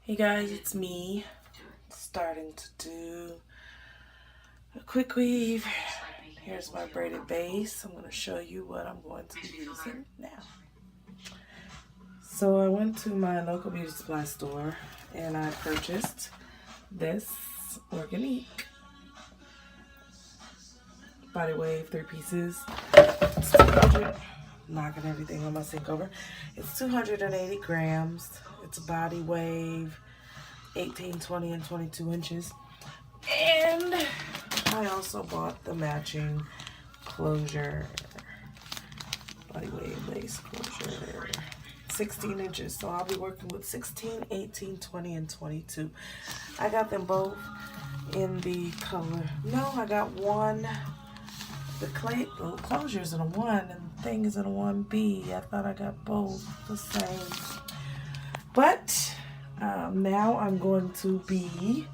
Hey guys, it's me starting to do a quick weave. Here's my braided base. I'm going to show you what I'm going to be using now. So I went to my local beauty supply store and I purchased this Organique body wave 3 pieces. It's 200, knocking everything on my sink over. It's 280 grams. It's a body wave, 18, 20, and 22 inches. And I also bought the matching closure, body wave lace closure, 16 inches. So I'll be working with 16, 18, 20, and 22. I got them both in the color. No, I got one. The closure is in a 1 and the thing is in a 1B. I thought I got both the same. But now I'm going to be,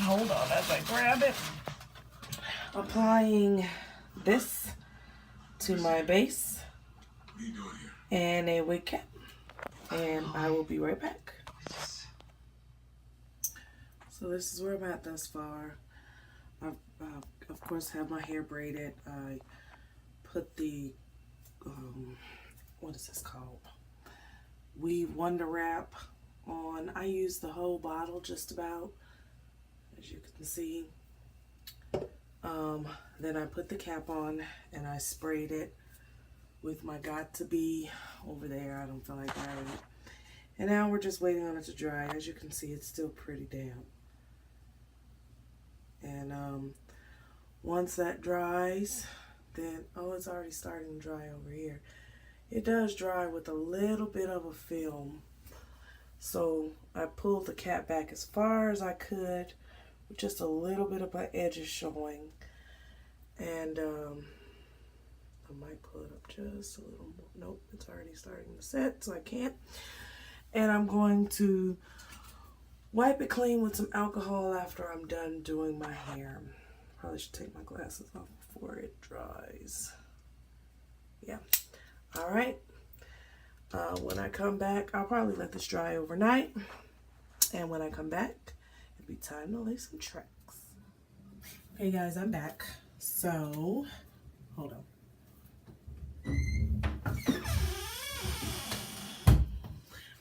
hold on as I grab it, applying this to my base and a wig cap. And I will be right back. So this is where I'm at thus far. I've, of course, have my hair braided. I put the, what is this called? Weave Wonder Wrap on. I used the whole bottle just about, as you can see. Then I put the cap on and I sprayed it with my Got To Be over there. I don't feel like grabbing it. And now we're just waiting on it to dry. As you can see, it's still pretty damp. And once that dries, then, oh, it's already starting to dry over here. It does dry with a little bit of a film. So I pulled the cap back as far as I could with just a little bit of my edges showing. And I might pull it up just a little more. Nope, it's already starting to set, so I can't. And I'm going to wipe it clean with some alcohol after I'm done doing my hair. Probably should take my glasses off before it dries. Yeah. All right. When I come back, I'll probably let this dry overnight. And when I come back, it'll be time to lay some tracks. Hey guys, I'm back. So, hold on.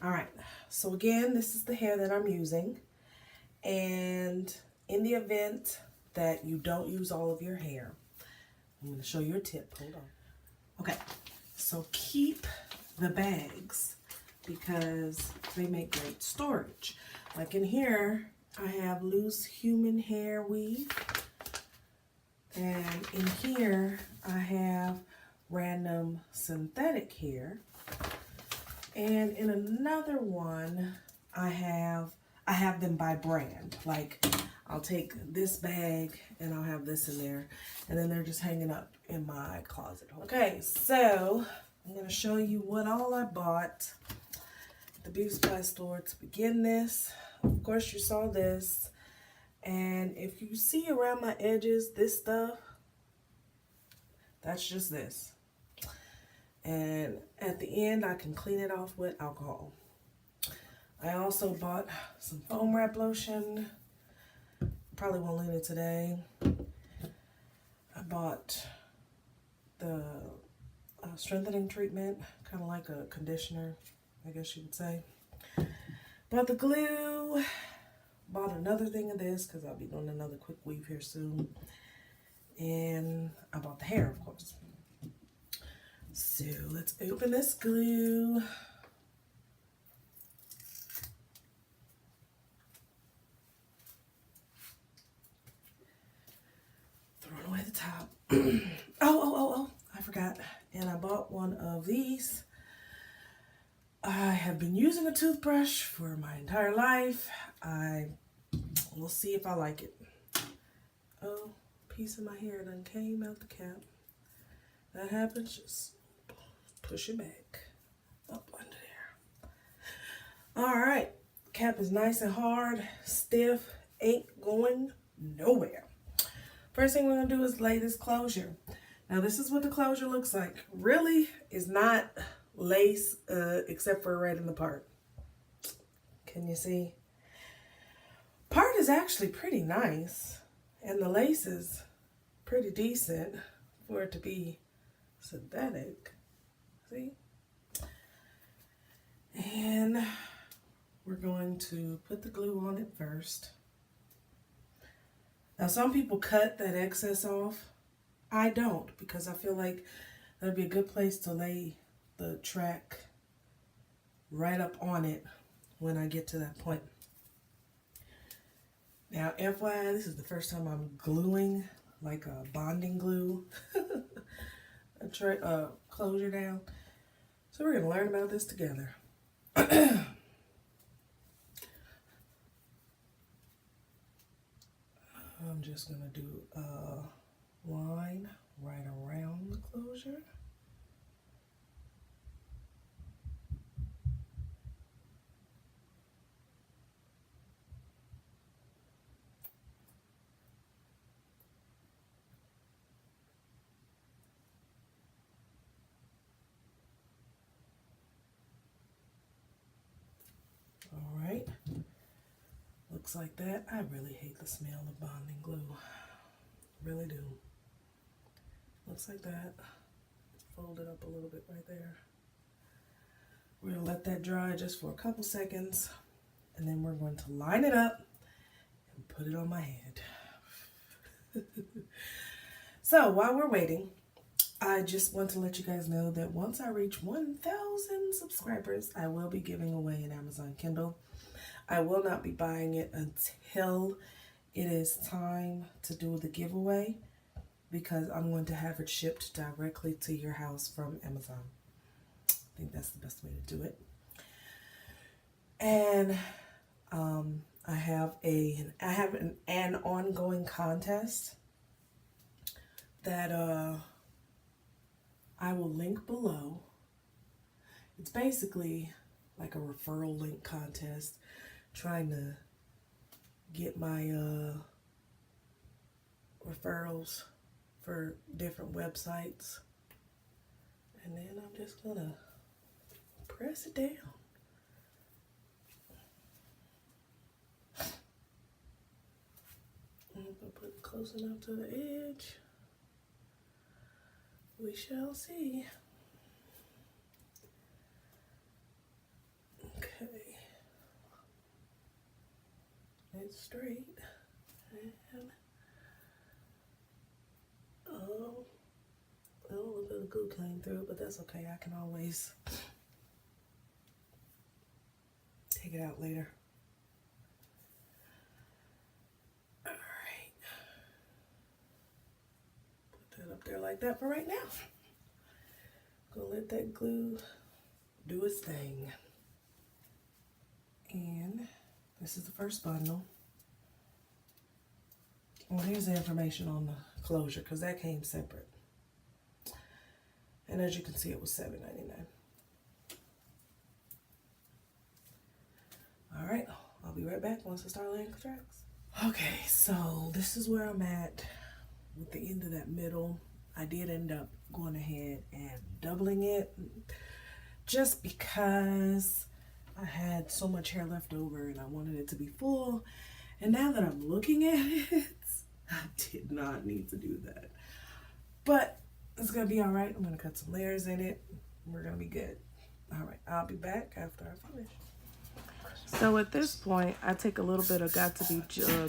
All right. So again, this is the hair that I'm using. And in the event that you don't use all of your hair, I'm going to show you a tip. Hold on. Okay. So keep the bags because they make great storage. Like in here, I have loose human hair weave. And in here, I have random synthetic hair. And in another one, I have them by brand. Like, I'll take this bag and I'll have this in there. And then they're just hanging up in my closet. Okay, so I'm going to show you what all I bought at the beauty supply store to begin this. Of course, you saw this. And if you see around my edges, this stuff, that's just this. And at the end, I can clean it off with alcohol. I also bought some foam wrap lotion. Probably won't leave it today. I bought the strengthening treatment, kind of like a conditioner, I guess you would say. Bought the glue. Bought another thing of this because I'll be doing another quick weave here soon. And I bought the hair, of course. So let's open this glue. Throwing away the top. Oh, I forgot. And I bought one of these. I have been using a toothbrush for my entire life. We'll see if I like it. Oh, piece of my hair done came out the cap. That happens, just push it back up under there. All right, cap is nice and hard, stiff, ain't going nowhere. First thing we're gonna do is lay this closure. Now this is what the closure looks like. Really is not lace except for right in the part. Can you see? Part is actually pretty nice, and the lace is pretty decent for it to be synthetic. See? And we're going to put the glue on it first. Now, some people cut that excess off. I don't, because I feel like that'd be a good place to lay the track right up on it when I get to that point. Now, FYI, this is the first time I'm gluing like a bonding glue a closure down. So we're going to learn about this together. I'm just going to do a line right around the closure. All right, looks like that. I really hate the smell of bonding glue. Really do. Looks like that. Fold it up a little bit right there. We're gonna let that dry just for a couple seconds, and then we're going to line it up and put it on my head. So while we're waiting, I just want to let you guys know that once I reach 1,000 subscribers, I will be giving away an Amazon Kindle. I will not be buying it until it is time to do the giveaway, because I'm going to have it shipped directly to your house from Amazon. I think that's the best way to do it. And I have an ongoing contest that I will link below. It's basically like a referral link contest, trying to get my referrals for different websites. And then I'm just gonna press it down. I'm gonna put it close enough to the edge. We shall see. Okay. It's straight. And a little bit of glue came through, but that's okay. I can always take it out later. All right. Put that up there like that for right now. Gonna let that glue do its thing. And this is the first bundle. Well, here's the information on the closure, because that came separate. And as you can see, it was $7.99. All right, I'll be right back once I start laying the tracks. Okay, so this is where I'm at with the end of that middle. I did end up going ahead and doubling it, just because I had so much hair left over and I wanted it to be full. And now that I'm looking at it, I did not need to do that. But it's gonna be all right. I'm gonna cut some layers in it. We're gonna be good. All right, I'll be back after I finish. So at this point, I take a little bit of Got To Be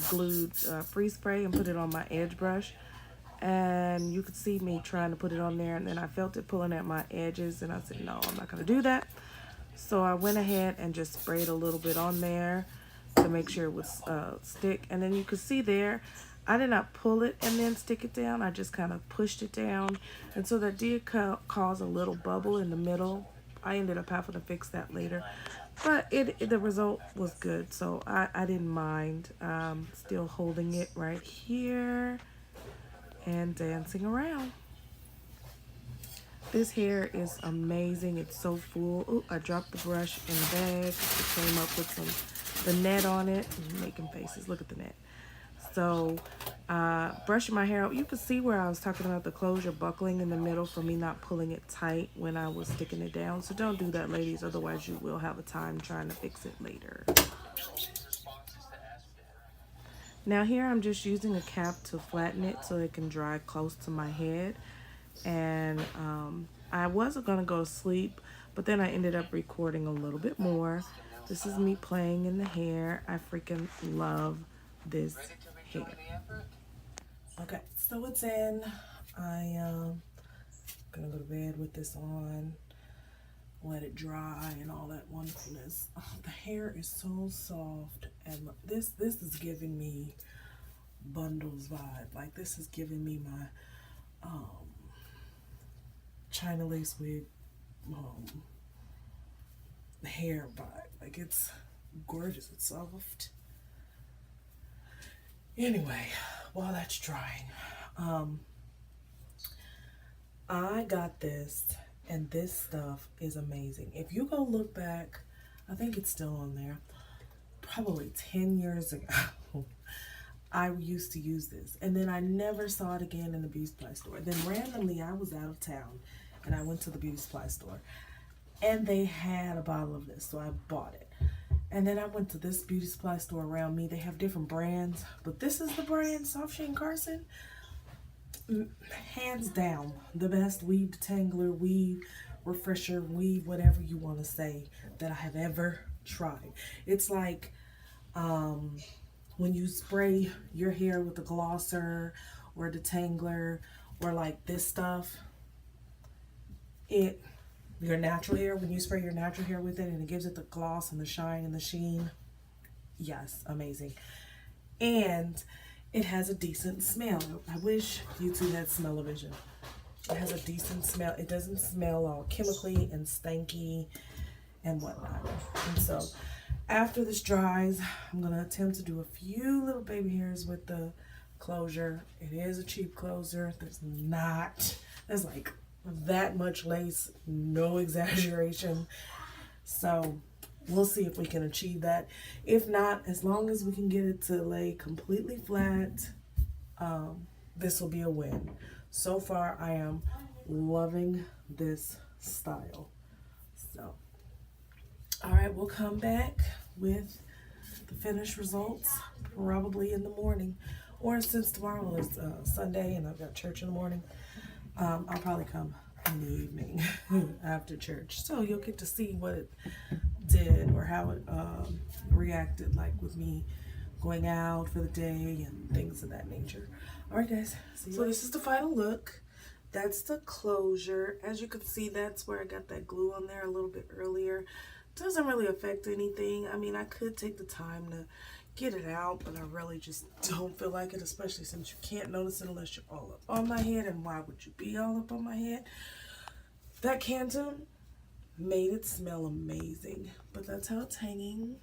Glued free spray and put it on my edge brush. And you could see me trying to put it on there, and then I felt it pulling at my edges, and I said, no, I'm not gonna do that. So I went ahead and just sprayed a little bit on there to make sure it would stick. And then you could see there, I did not pull it and then stick it down. I just kind of pushed it down. And so that did cause a little bubble in the middle. I ended up having to fix that later. But the result was good, so I didn't mind. Still holding it right here and dancing around. This hair is amazing. It's so full. Ooh, I dropped the brush in the bag. It came up with the net on it. I'm making faces. Look at the net. So brushing my hair out, you can see where I was talking about the closure buckling in the middle for me not pulling it tight when I was sticking it down. So don't do that, ladies, otherwise you will have a time trying to fix it later. Now here I'm just using a cap to flatten it so it can dry close to my head. And I wasn't gonna go to sleep, but then I ended up recording a little bit more. This is me playing in the hair. I freaking love this hair. Okay, so it's in. I'm gonna go to bed with this on, let it dry and all that wonderfulness. Oh, the hair is so soft, and this is giving me bundles vibe. Like, this is giving me my China lace wig hair vibe. Like, it's gorgeous, it's soft. Anyway, while that's drying, I got this, and this stuff is amazing. If you go look back, I think it's still on there, probably 10 years ago, I used to use this, and then I never saw it again in the beauty supply store. Then randomly, I was out of town, and I went to the beauty supply store, and they had a bottle of this, so I bought it. And then I went to this beauty supply store around me. They have different brands, but this is the brand, Soft Sheen Carson. Hands down, the best weave detangler, weave refresher, weave whatever you want to say that I have ever tried. It's like when you spray your hair with a glosser or a detangler or like this stuff, your natural hair, when you spray your natural hair with it and it gives it the gloss and the shine and the sheen, yes, amazing. And it has a decent smell. I wish YouTube had smell-o-vision. It has a decent smell. It doesn't smell all chemically and stanky and whatnot. And so after this dries, I'm going to attempt to do a few little baby hairs with the closure. It is a cheap closure. There's like that much lace, no exaggeration. So we'll see if we can achieve that. If not, as long as we can get it to lay completely flat, this will be a win. So far, I am loving this style. So, all right, we'll come back with the finished results probably in the morning, or since tomorrow is Sunday and I've got church in the morning, I'll probably come in the evening after church. So you'll get to see what it did or how it reacted, like with me going out for the day and things of that nature. All right, guys. So this is the final look. That's the closure. As you can see, that's where I got that glue on there a little bit earlier. Doesn't really affect anything. I mean, I could take the time to get it out, but I really just don't feel like it, especially since you can't notice it unless you're all up on my head. And why would you be all up on my head? That Canton made it smell amazing, but that's how it's hanging.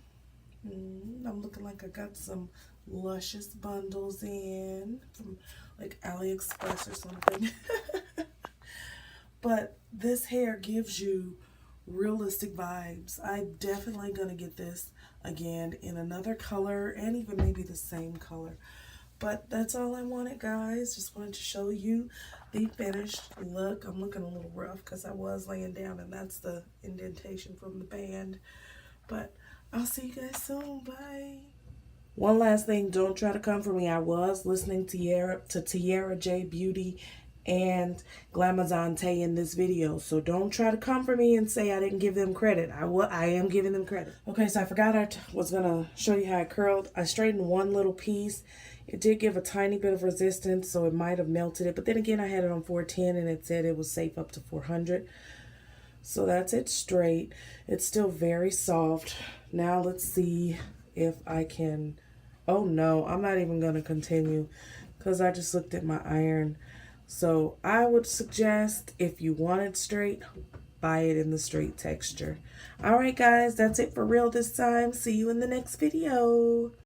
I'm looking like I got some luscious bundles in from like AliExpress or something. But this hair gives you realistic vibes. I'm definitely gonna get this again in another color and even maybe the same color. But that's all I wanted, guys. Just wanted to show you the finished look. I'm looking a little rough because I was laying down, and that's the indentation from the band. But I'll see you guys soon. Bye. One last thing, don't try to come for me. I was listening to Tiara J Beauty and Glamazante in this video, so don't try to come for me and say I didn't give them credit. I am giving them credit. Okay, so I forgot I was gonna show you how I curled. I straightened one little piece. It did give a tiny bit of resistance, so it might have melted it, but then again I had it on 410 and it said it was safe up to 400. So that's it straight. It's still very soft. Now let's see if I can, oh no, I'm not even gonna continue because I just looked at my iron. So I would suggest, if you want it straight, buy it in the straight texture. All right, guys, that's it for real this time. See you in the next video.